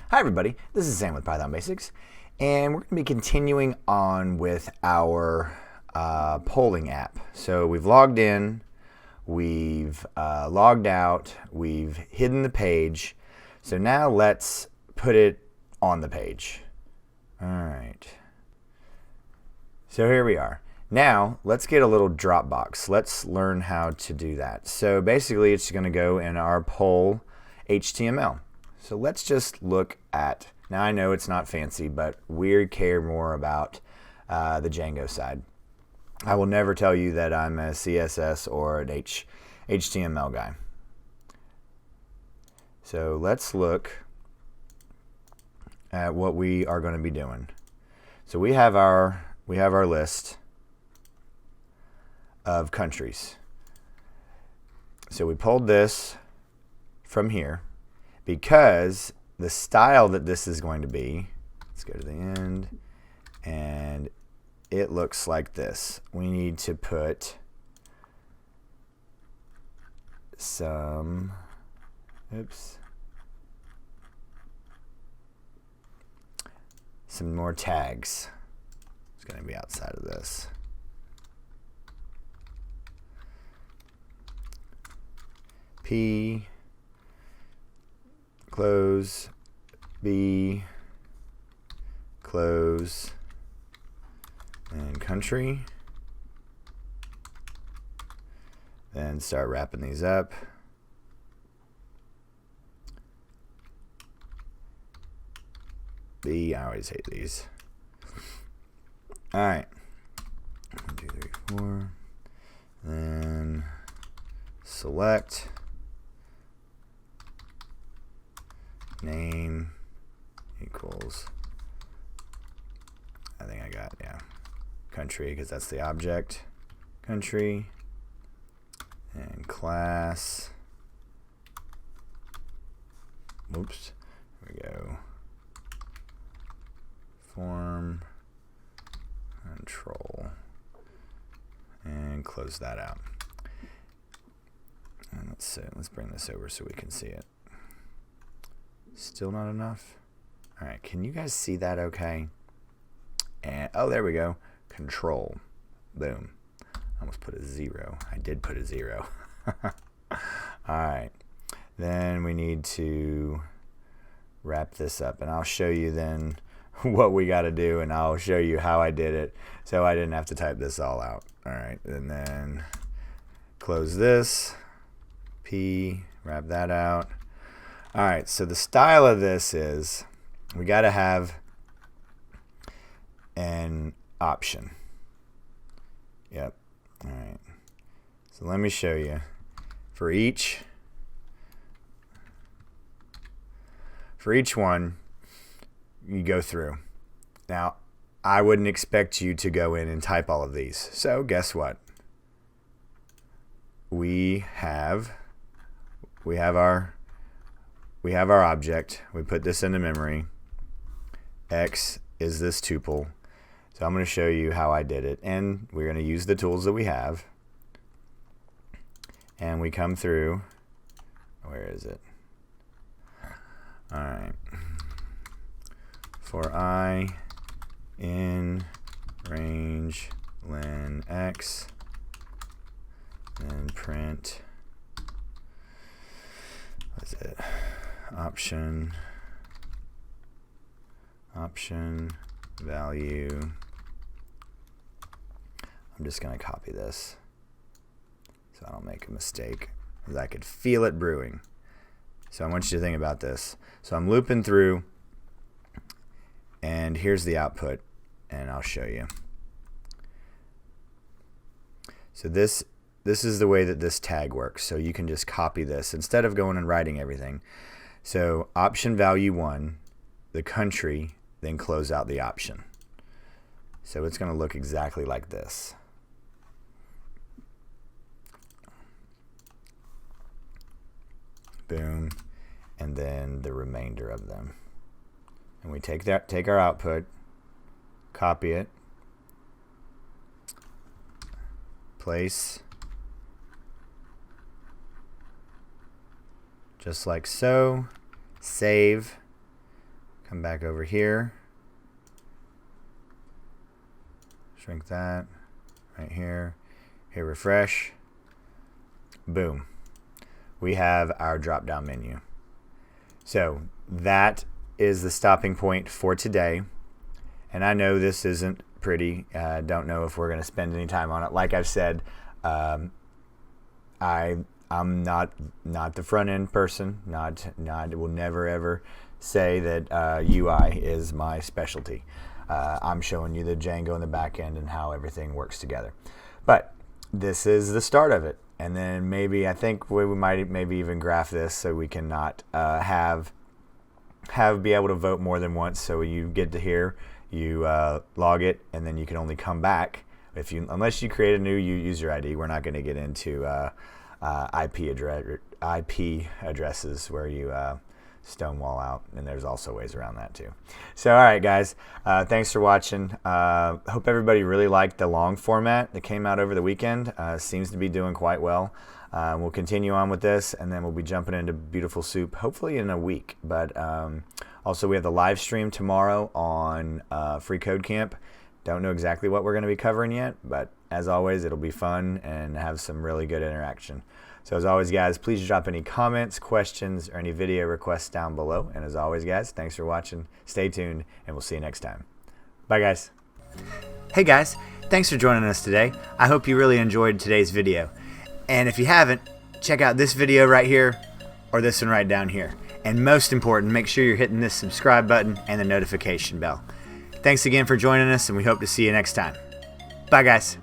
Hi everybody, this is Sam with Python Basics, and we're going to be continuing on with our polling app. So we've logged in, we've logged out, we've hidden the page. So now let's put it on the page. All right. So here we are. Now let's get a little Dropbox. Let's learn how to do that. So basically it's going to go in our poll HTML. So let's just look at, now I know it's not fancy, but we care more about the Django side. I will never tell you that I'm a CSS or an HTML guy. So let's look at what we are going to be doing. So we have our list of countries. So we pulled this from here. Because the style that this is going to be, let's go to the end, and it looks like this. We need to put some, some more tags. It's going to be outside of this. P, close, B, close, and country. Then start wrapping these up. B, I always hate these. All right. 1, 2, 3, 4. Then select. Name equals, I think I got, yeah, country, because that's the object, country, and class, oops, here we go, form, control, and close that out. And let's bring this over so we can see it. Still not enough? All right, can you guys see that okay? And, oh, there we go. Control. Boom. I almost put a 0. I did put a 0. All right. Then we need to wrap this up, and I'll show you then what we got to do, and I'll show you how I did it so I didn't have to type this all out. All right, and then close this. P, wrap that out. All right, so the style of this is we got to have an option. Yep. All right. So let me show you. For each one, you go through. Now, I wouldn't expect you to go in and type all of these. So guess what? We have our object. We put this into memory. X is this tuple. So I'm going to show you how I did it. And we're going to use the tools that we have. And we come through. Where is it? All right. For I in range len X, and print, what is it? Option value. I'm just going to copy this so I don't make a mistake, because I could feel it brewing. So I want you to think about this. So I'm looping through, and here's the output, and I'll show you. So this is the way that this tag works. So you can just copy this instead of going and writing everything. So option value 1, the country, then close out the option. So it's going to look exactly like this. Boom, and then the remainder of them. And we take our output, copy it, place, just like so, save, Come back over here. Shrink that. Right here. Hit refresh. Boom. We have our drop-down menu. So that is the stopping point for today. And I know this isn't pretty. Don't know if we're going to spend any time on it. Like I've said, I'm not the front end person. Will never ever say that UI is my specialty. I'm showing you the Django in the back end and how everything works together. But this is the start of it. And then maybe I think we might maybe even graph this so we can not be able to vote more than once. So you get to here, you log it, and then you can only come back unless you create a new user ID. We're not going to get into IP addresses where you stonewall out, and there's also ways around that too. So all right, guys, thanks for watching. Hope everybody really liked the long format that came out over the weekend. Seems to be doing quite well. We'll continue on with this, and then we'll be jumping into Beautiful Soup hopefully in a week. But also we have the live stream tomorrow on Free Code Camp. Don't know exactly what we're going to be covering yet, but as always, it'll be fun and have some really good interaction. So as always, guys, please drop any comments, questions, or any video requests down below. And as always, guys, thanks for watching. Stay tuned, and we'll see you next time. Bye, guys. Hey, guys. Thanks for joining us today. I hope you really enjoyed today's video. And if you haven't, check out this video right here or this one right down here. And most important, make sure you're hitting this subscribe button and the notification bell. Thanks again for joining us, and we hope to see you next time. Bye, guys.